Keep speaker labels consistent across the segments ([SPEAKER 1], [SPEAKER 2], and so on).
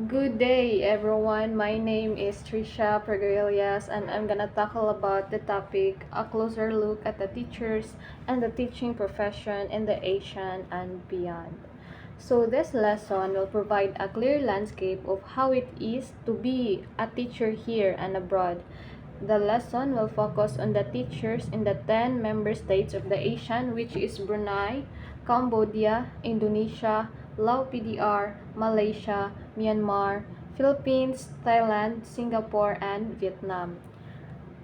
[SPEAKER 1] Good day, everyone. My name is Trisha Pergalias, and I'm gonna tackle about the topic a closer look at the teachers and the teaching profession in the ASEAN and beyond. So, this lesson will provide a clear landscape of how it is to be a teacher here and abroad. The lesson will focus on the teachers in the 10 member states of the ASEAN, which is Brunei, Cambodia, Indonesia, Laos PDR, Malaysia, Myanmar, Philippines, Thailand, Singapore, and Vietnam.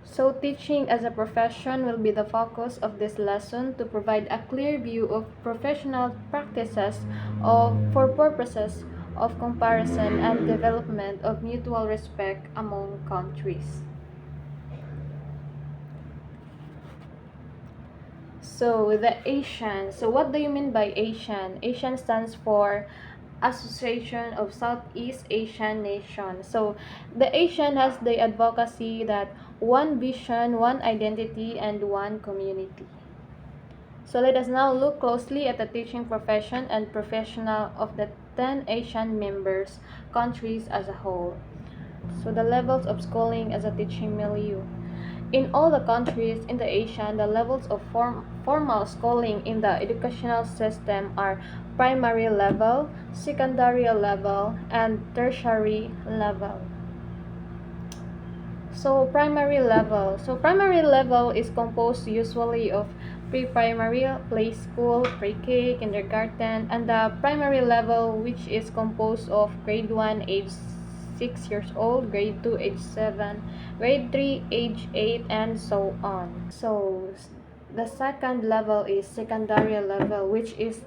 [SPEAKER 1] So, teaching as a profession will be the focus of this lesson to provide a clear view of professional practices for purposes of comparison and development of mutual respect among countries. So, the ASEAN. So, what do you mean by ASEAN? ASEAN stands for Association of Southeast Asian Nations. So, the ASEAN has the advocacy that one vision, one identity, and one community. So, let us now look closely at the teaching profession and professional of the 10 ASEAN members countries as a whole. So, the levels of schooling as a teaching milieu. In all the countries in the ASEAN, the levels of formal schooling in the educational system are primary level, secondary level, and tertiary level. So primary level is composed usually of pre-primary, play school, pre-K, kindergarten, and the primary level, which is composed of grade 1 age 6 years old, grade 2 age 7, grade 3 age 8, and so on. So the second level is secondary level, which is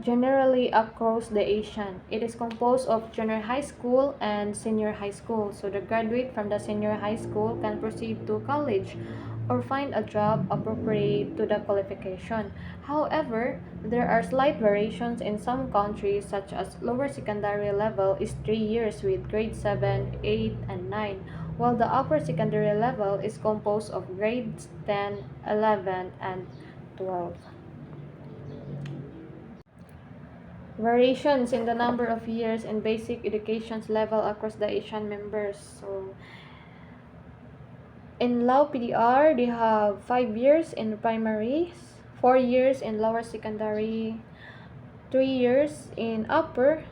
[SPEAKER 1] generally across the ASEAN. It is composed of junior high school and senior high school. So the graduate from the senior high school can proceed to college or find a job appropriate to the qualification. However, there are slight variations in some countries, such as lower secondary level is 3 years with grade 7, 8, and 9, while the upper secondary level is composed of grades 10, 11, and 12. Variations in the number of years in basic education's level across the ASEAN members. So, in Lao PDR, they have 5 years in primary, 4 years in lower secondary, 3 years in upper,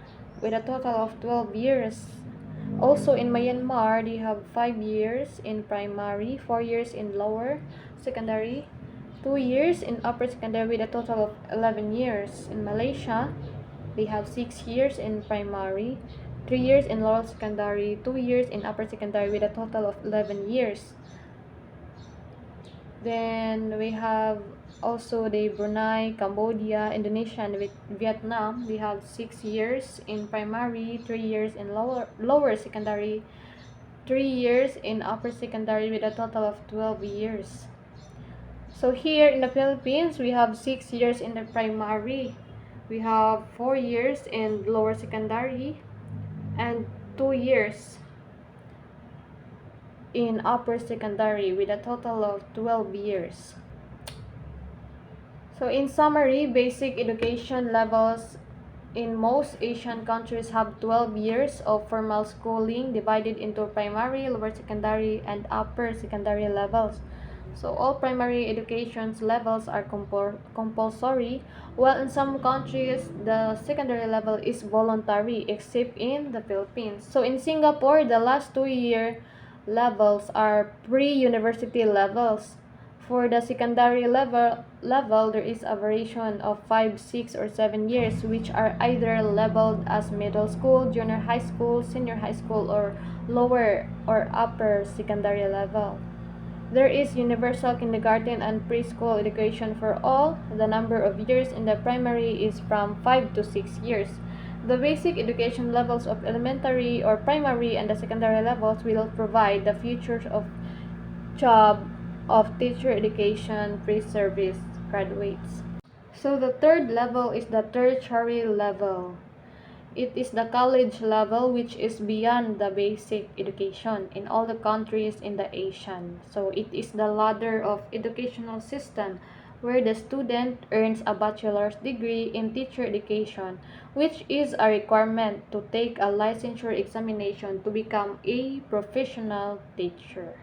[SPEAKER 1] with a total of 12 years. Also in Myanmar, they have 5 years in primary, 4 years in lower secondary, 2 years in upper secondary with a total of 11 years. In Malaysia, they have 6 years in primary, 3 years in lower secondary, 2 years in upper secondary with a total of 11 years. Then we have also the Brunei, Cambodia, Indonesia, and Vietnam. We have 6 years in primary, 3 years in lower secondary, 3 years in upper secondary with a total of 12 years. So here in the Philippines, we have 6 years in the primary. We have 4 years in lower secondary and 2 years in upper secondary with a total of 12 years. So in summary, basic education levels in most Asian countries have 12 years of formal schooling divided into primary, lower secondary, and upper secondary levels. So all primary education levels are compulsory, while in some countries the secondary level is voluntary, except in the Philippines. So in Singapore, the last 2-year levels are pre-university levels. For the secondary level, there is a variation of 5, 6, or 7 years, which are either labeled as middle school, junior high school, senior high school, or lower or upper secondary level. There is universal kindergarten and preschool education for all. The number of years in the primary is from 5 to 6 years. The basic education levels of elementary or primary and the secondary levels will provide the futures of job of teacher education pre-service graduates. So the third level is the tertiary level. It is the college level, which is beyond the basic education in all the countries in the ASEAN. So it is the ladder of educational system where the student earns a bachelor's degree in teacher education, which is a requirement to take a licensure examination to become a professional teacher.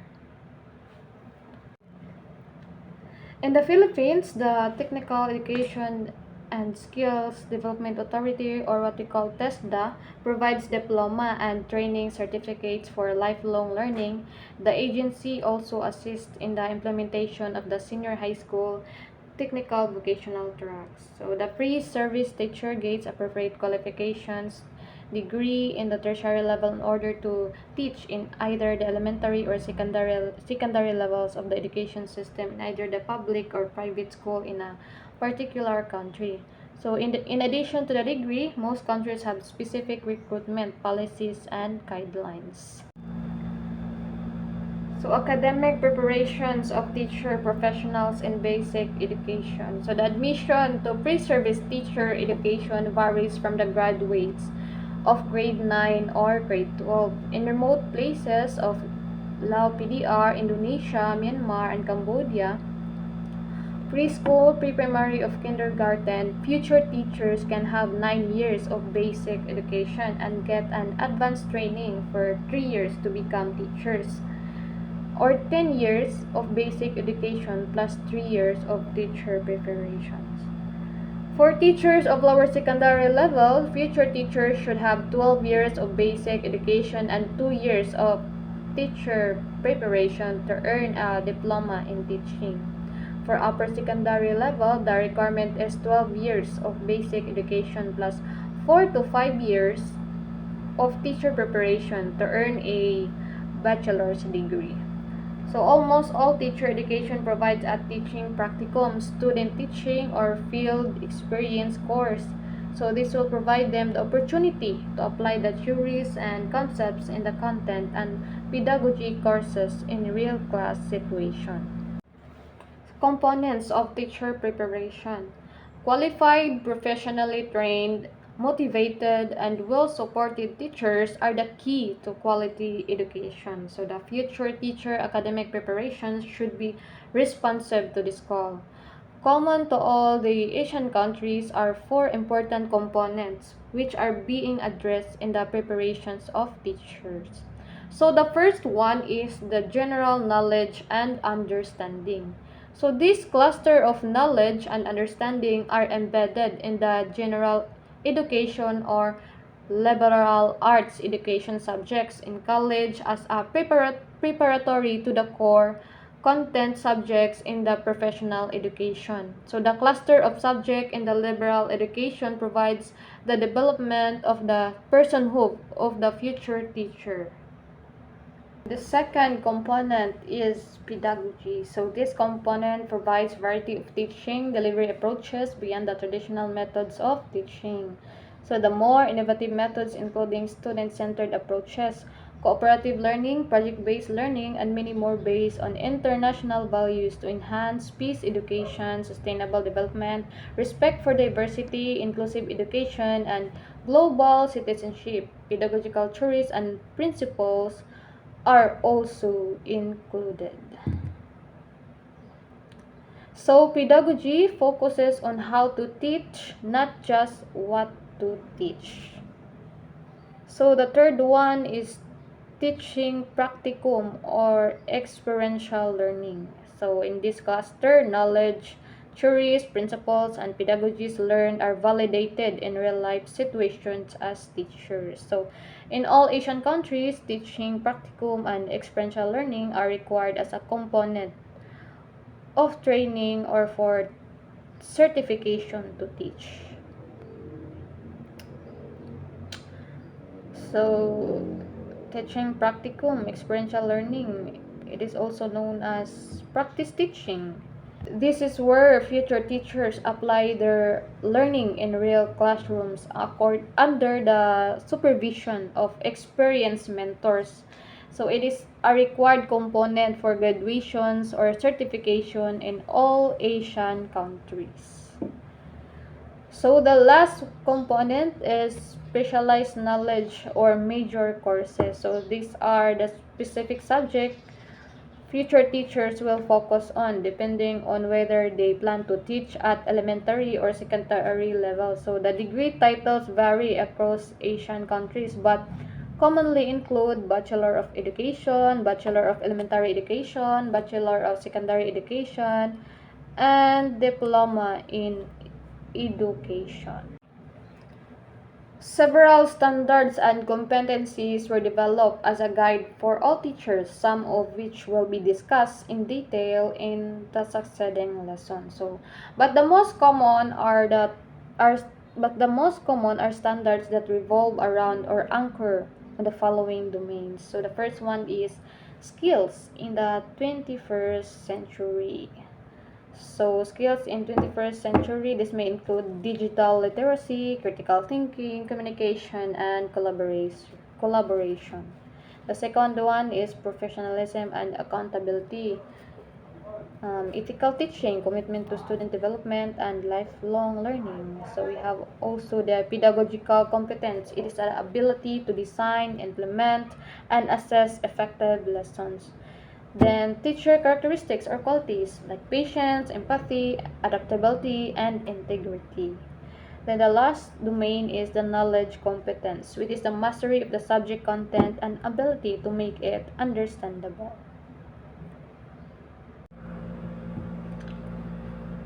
[SPEAKER 1] In the Philippines, the Technical Education and Skills Development Authority, or what we call TESDA, provides diploma and training certificates for lifelong learning. The agency also assists in the implementation of the senior high school technical vocational tracks. So the pre-service teacher gains appropriate qualifications degree in the tertiary level in order to teach in either the elementary or secondary levels of the education system in either the public or private school in a particular country. So in addition to the degree, most countries have specific recruitment policies and guidelines. So academic preparations of teacher professionals in basic education. So the admission to pre-service teacher education varies from the graduates of grade 9 or grade 12. In remote places of Lao PDR, Indonesia, Myanmar, and Cambodia, preschool, pre-primary of kindergarten, future teachers can have 9 years of basic education and get an advanced training for 3 years to become teachers, or 10 years of basic education plus 3 years of teacher preparations. For teachers of lower secondary level, future teachers should have 12 years of basic education and 2 years of teacher preparation to earn a diploma in teaching. For upper secondary level, the requirement is 12 years of basic education plus 4 to 5 years of teacher preparation to earn a bachelor's degree. So almost all teacher education provides a teaching practicum, student teaching, or field experience course. So this will provide them the opportunity to apply the theories and concepts in the content and pedagogy courses in real class situation. Components of teacher preparation. Qualified, professionally trained, motivated, and well-supported teachers are the key to quality education. So the future teacher academic preparations should be responsive to this call. Common to all the Asian countries are four important components which are being addressed in the preparations of teachers. So the first one is the general knowledge and understanding. So this cluster of knowledge and understanding are embedded in the general education or liberal arts education subjects in college as a preparatory to the core content subjects in the professional education. So the cluster of subject in the liberal education provides the development of the personhood of the future teacher. The second component is pedagogy. So this component provides variety of teaching delivery approaches beyond the traditional methods of teaching. So the more innovative methods including student-centered approaches, cooperative learning, project-based learning, and many more based on international values to enhance peace education, sustainable development, respect for diversity, inclusive education, and global citizenship. Pedagogical theories and principles are also included. So pedagogy focuses on how to teach, not just what to teach. So the third one is teaching practicum or experiential learning. So in this cluster, knowledge, theories, principles, and pedagogies learned are validated in real-life situations as teachers. So in all Asian countries, teaching practicum and experiential learning are required as a component of training or for certification to teach. So teaching practicum, experiential learning, it is also known as practice teaching. This is where future teachers apply their learning in real classrooms under the supervision of experienced mentors. So it is a required component for graduations or certification in all Asian countries. So the last component is specialized knowledge or major courses. So these are the specific subject future teachers will focus on, depending on whether they plan to teach at elementary or secondary level. So the degree titles vary across Asian countries, but commonly include Bachelor of Education, Bachelor of Elementary Education, Bachelor of Secondary Education, and Diploma in Education. Several standards and competencies were developed as a guide for all teachers, some of which will be discussed in detail in the succeeding lesson. But the most common are standards that revolve around or anchor on the following domains. So the first one is skills in the 21st century. So skills in 21st century, this may include digital literacy, critical thinking, communication, and collaboration. The second one is professionalism and accountability. Ethical teaching, commitment to student development, and lifelong learning. So we have also the pedagogical competence. It is the ability to design, implement, and assess effective lessons. Then teacher characteristics or qualities like patience, empathy, adaptability, and integrity. Then the last domain is the knowledge competence, which is the mastery of the subject content and ability to make it understandable.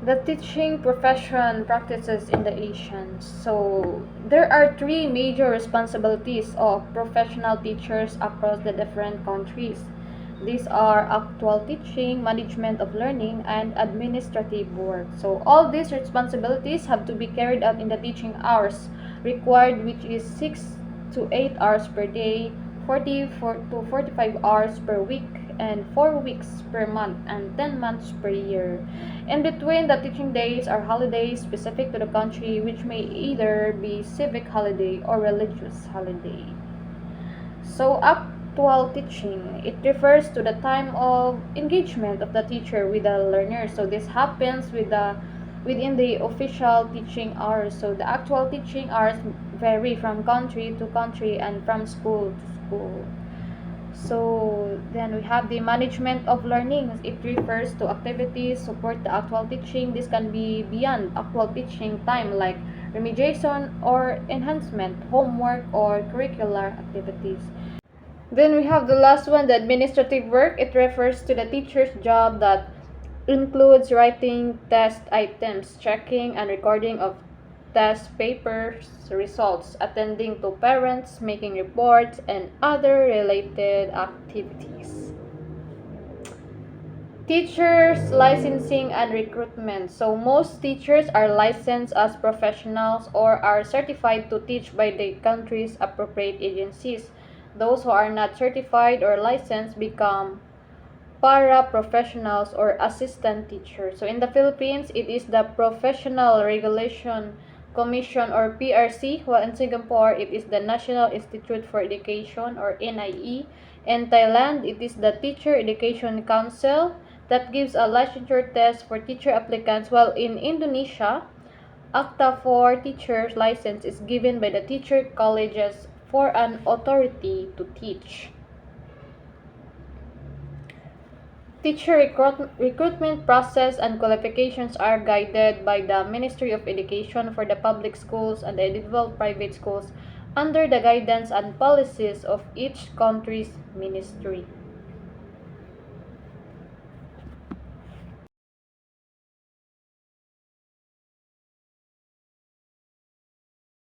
[SPEAKER 1] The teaching profession practices in the ASEAN. So there are three major responsibilities of professional teachers across the different countries. These are actual teaching, management of learning, and administrative work. So all these responsibilities have to be carried out in the teaching hours required, which is 6 to 8 hours per day, 44 to 45 hours per week, and 4 weeks per month, and 10 months per year. In between the teaching days are holidays specific to the country, which may either be civic holiday or religious holiday. So actual teaching, it refers to the time of engagement of the teacher with the learner. So this happens within the official teaching hours. So the actual teaching hours vary from country to country and from school to school. So then we have the management of learning. It refers to activities support the actual teaching. This can be beyond actual teaching time, like remediation or enhancement, homework, or curricular activities. Then we have the last one, the administrative work. It refers to the teacher's job that includes writing test items, checking and recording of test papers, results, attending to parents, making reports, and other related activities. Teachers licensing and recruitment. So most teachers are licensed as professionals or are certified to teach by the country's appropriate agencies. Those who are not certified or licensed become para-professionals or assistant teachers. So in the Philippines, it is the Professional Regulation Commission or PRC, while in Singapore, it is the National Institute for Education or NIE. In Thailand, it is the Teacher Education Council that gives a licensure test for teacher applicants, while in Indonesia, ACTA for teacher's license is given by the teacher colleges for an authority to teach. Teacher recruitment process and qualifications are guided by the Ministry of Education for the public schools and the individual private schools under the guidance and policies of each country's ministry.